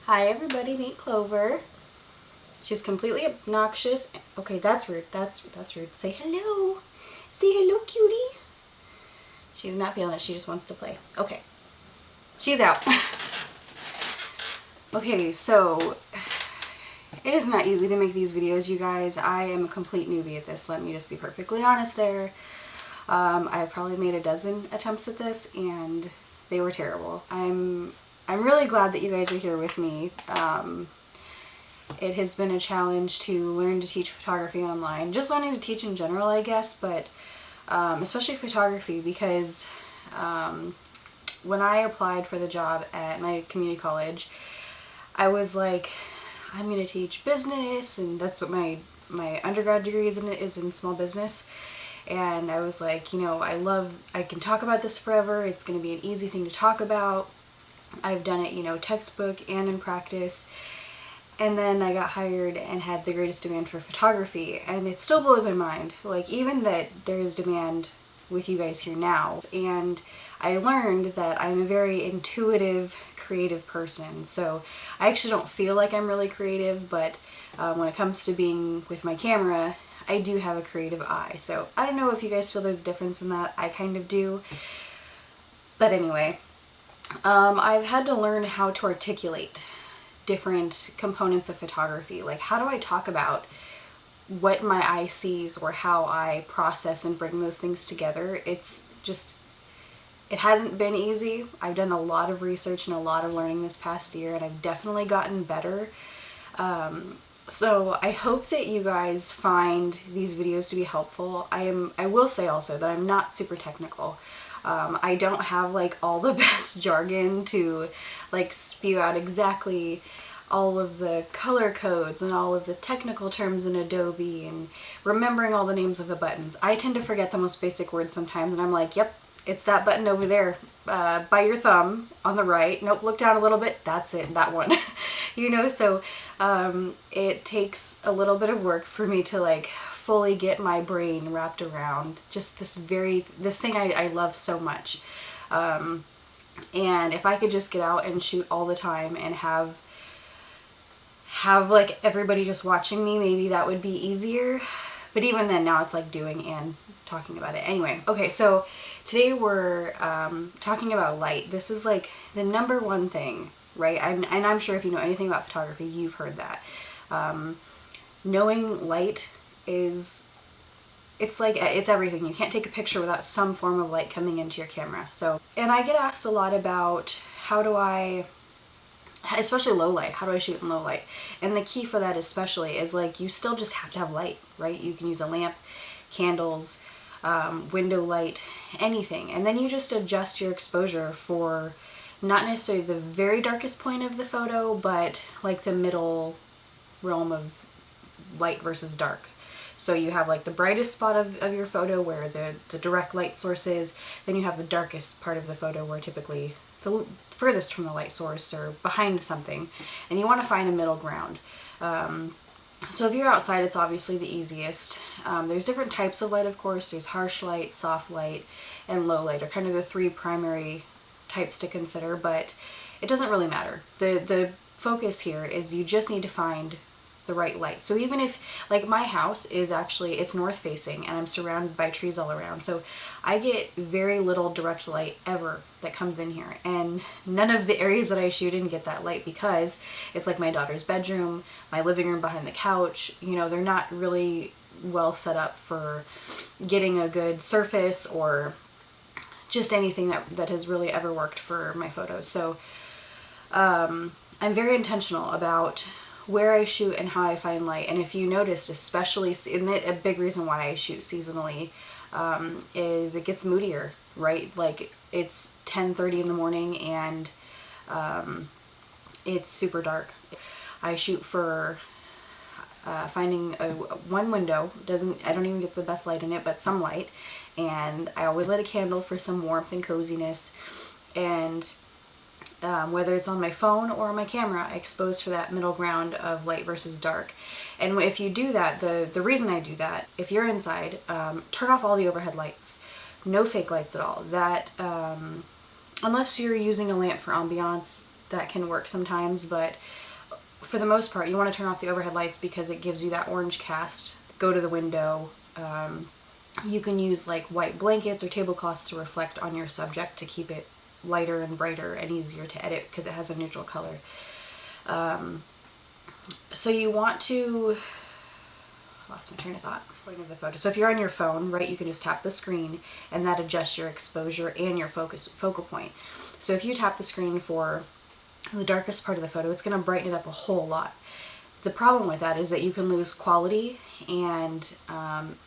Hi everybody, meet Clover. She's completely obnoxious. Okay, that's rude. That's rude. Say hello. Say hello, cutie. She's not feeling it. She just wants to play. Okay. She's out. Okay, so it is not easy to make these videos, you guys. I am a complete newbie at this. Let me just be perfectly honest there. I've probably made a dozen attempts at this and they were terrible. I'm really glad that you guys are here with me. It has been a challenge to learn to teach photography online. Just learning to teach in general, I guess, but especially photography, because when I applied for the job at my community college, I was like, I'm going to teach business, and that's what my undergrad degree is in small business. And I was like, you know, I can talk about this forever. It's going to be an easy thing to talk about. I've done it, you know, textbook and in practice. And then I got hired and had the greatest demand for photography. And it still blows my mind, like, even that there's demand with you guys here now. And I learned that I'm a very intuitive, creative person. So I actually don't feel like I'm really creative, but when it comes to being with my camera, I do have a creative eye. So I don't know if you guys feel there's a difference in that. I kind of do. But anyway, I've had to learn how to articulate different components of photography. Like, how do I talk about what my eye sees or how I process and bring those things together? It's just, it hasn't been easy. I've done a lot of research and a lot of learning this past year, and I've definitely gotten better. So I hope that you guys find these videos to be helpful. I will say also that I'm not super technical. I don't have like all the best jargon to like spew out exactly all of the color codes and all of the technical terms in Adobe and remembering all the names of the buttons. I tend to forget the most basic words sometimes, and I'm like, yep, it's that button over there by your thumb on the right. Nope, look down a little bit. That's it, that one. You know, so it takes a little bit of work for me to like fully get my brain wrapped around just this thing I love so much. And if I could just get out and shoot all the time and have like everybody just watching me, maybe that would be easier. But even then, now it's like doing and talking about it. Anyway, okay, so today we're talking about light. This is like the number one thing, right? And I'm sure if you know anything about photography, you've heard that. Knowing light it's like, it's everything. You can't take a picture without some form of light coming into your camera. So, and I get asked a lot about how do I, especially low light, how do I shoot in low light? And the key for that especially is like, you still just have to have light, right? You can use a lamp, candles, window light, anything. And then you just adjust your exposure for not necessarily the very darkest point of the photo, but like the middle realm of light versus dark. So you have like the brightest spot of your photo where the direct light source is, then you have the darkest part of the photo where typically the furthest from the light source or behind something, and you want to find a middle ground. So if you're outside, it's obviously the easiest. There's different types of light, of course. There's harsh light, soft light, and low light are kind of the three primary types to consider, but it doesn't really matter. The focus here is you just need to find the right light. So even if, like, my house is actually, it's north facing and I'm surrounded by trees all around, so I get very little direct light ever that comes in here, and none of the areas that I shoot in get that light because it's like my daughter's bedroom, my living room behind the couch, you know, they're not really well set up for getting a good surface or just anything that has really ever worked for my photos. So I'm very intentional about where I shoot and how I find light. And if you noticed, especially, a big reason why I shoot seasonally is it gets moodier, right? Like, it's 10:30 in the morning and it's super dark. I shoot for finding one window. I don't even get the best light in it, but some light. And I always light a candle for some warmth and coziness. And whether it's on my phone or on my camera, I expose for that middle ground of light versus dark. And if you do that, the reason I do that, if you're inside, turn off all the overhead lights. No fake lights at all. That, unless you're using a lamp for ambiance, that can work sometimes, but for the most part, you want to turn off the overhead lights because it gives you that orange cast. Go to the window. You can use like white blankets or tablecloths to reflect on your subject to keep it lighter and brighter and easier to edit because it has a neutral color. So you want to, lost my train of thought, point of the photo. So if you're on your phone, right, you can just tap the screen and that adjusts your exposure and your focal point. So if you tap the screen for the darkest part of the photo, it's going to brighten it up a whole lot. The problem with that is that you can lose quality and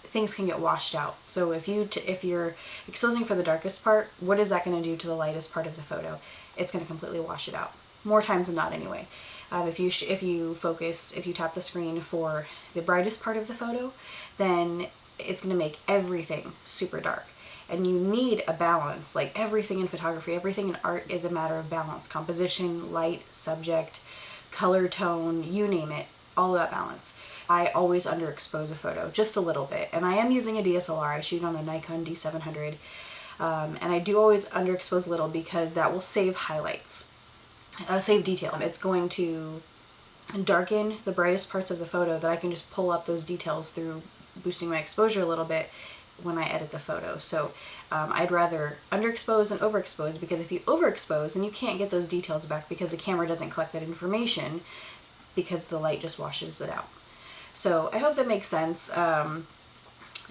things can get washed out. So if you're exposing for the darkest part, what is that going to do to the lightest part of the photo? It's going to completely wash it out. More times than not, anyway. If you tap the screen for the brightest part of the photo, then it's going to make everything super dark. And you need a balance. Like everything in photography, everything in art is a matter of balance. Composition, light, subject, color tone, you name it, all of that balance. I always underexpose a photo, just a little bit. And I am using a DSLR. I shoot on a Nikon D700. And I do always underexpose a little because that will save highlights. Save detail. It's going to darken the brightest parts of the photo that I can just pull up those details through boosting my exposure a little bit when I edit the photo. So I'd rather underexpose than overexpose, because if you overexpose, then you can't get those details back because the camera doesn't collect that information because the light just washes it out. So I hope that makes sense.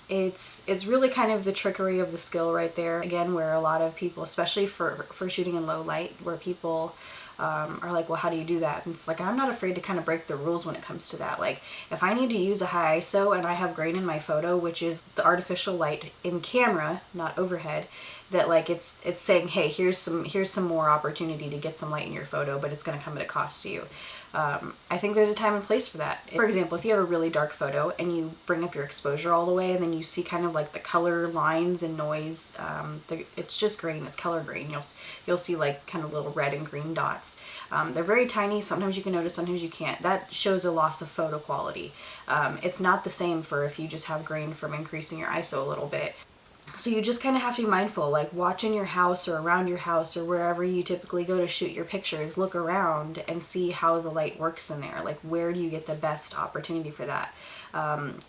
It's really kind of the trickery of the skill right there. Again, where a lot of people, especially for shooting in low light, where people are like, well, how do you do that? And it's like, I'm not afraid to kind of break the rules when it comes to that. Like, if I need to use a high ISO and I have grain in my photo, which is the artificial light in camera, not overhead, that like it's saying, hey, here's some more opportunity to get some light in your photo, but it's going to come at a cost to you. I think there's a time and place for that. For example, if you have a really dark photo and you bring up your exposure all the way and then you see kind of like the color lines and noise, it's just grain, it's color grain. You'll see like kind of little red and green dots. They're very tiny. Sometimes you can notice, sometimes you can't. That shows a loss of photo quality. It's not the same for if you just have grain from increasing your ISO a little bit. So you just kind of have to be mindful, like watch in your house or around your house or wherever you typically go to shoot your pictures, look around and see how the light works in there. Like, where do you get the best opportunity for that?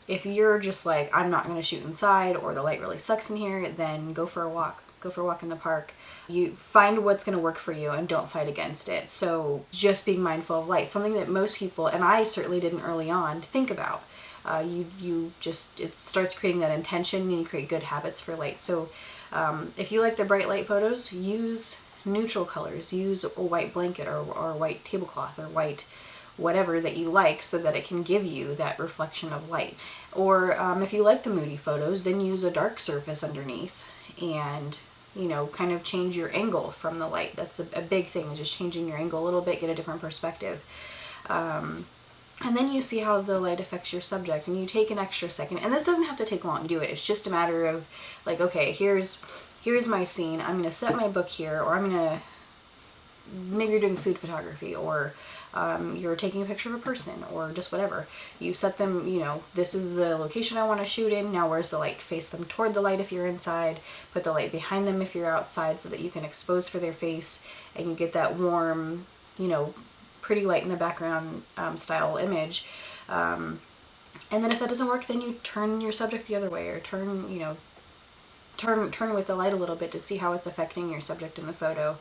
If you're just like, I'm not going to shoot inside, or the light really sucks in here, then go for a walk. Go for a walk in the park. You find what's going to work for you and don't fight against it. So just being mindful of light, something that most people, and I certainly didn't early on, think about. It starts creating that intention and you create good habits for light. So if you like the bright light photos, use neutral colors, use a white blanket or white tablecloth or white whatever that you like so that it can give you that reflection of light. Or if you like the moody photos, then use a dark surface underneath and, you know, kind of change your angle from the light. That's a big thing, is just changing your angle a little bit, get a different perspective. And then you see how the light affects your subject, and you take an extra second. And this doesn't have to take long to do it. It's just a matter of like, okay, here's my scene. I'm going to set my book here, or I'm going to, maybe you're doing food photography, or you're taking a picture of a person, or just whatever. You set them, you know, this is the location I want to shoot in. Now where's the light? Face them toward the light if you're inside. Put the light behind them if you're outside so that you can expose for their face and you get that warm, you know, pretty light in the background style image. And then if that doesn't work, then you turn your subject the other way, or turn with the light a little bit to see how it's affecting your subject in the photo.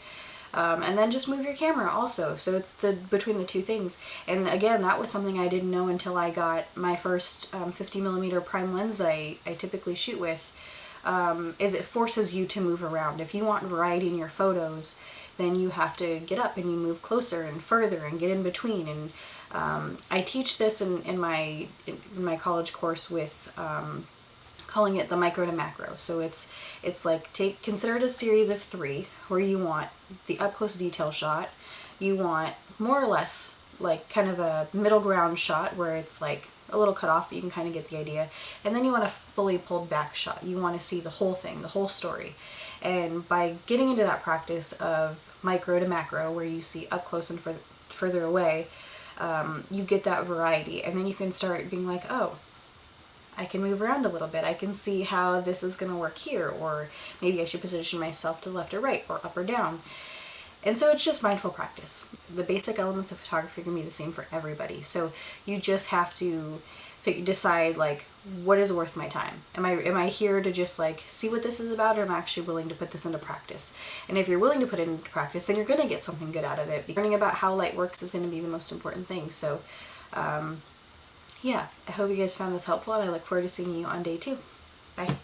And then just move your camera also. So it's between the two things. And again, that was something I didn't know until I got my first 50mm prime lens that I typically shoot with, is it forces you to move around. If you want variety in your photos, then you have to get up and you move closer and further and get in between. And I teach this in my college course with calling it the micro to macro. So it's like, consider it a series of 3 where you want the up close detail shot, you want more or less like kind of a middle ground shot where it's like a little cut off, but you can kind of get the idea, and then you want a fully pulled back shot. You want to see the whole thing, the whole story. And by getting into that practice of micro to macro, where you see up close and further away, you get that variety, and then you can start being like, oh, I can move around a little bit. I can see how this is going to work here, or maybe I should position myself to left or right, or up or down. And so it's just mindful practice. The basic elements of photography are going to be the same for everybody. So you just have to decide, like, what is worth my time? Am I here to just like see what this is about, or am I actually willing to put this into practice? And if you're willing to put it into practice, then you're going to get something good out of it. Learning about how light works is going to be the most important thing. So yeah, I hope you guys found this helpful, and I look forward to seeing you on day 2. Bye.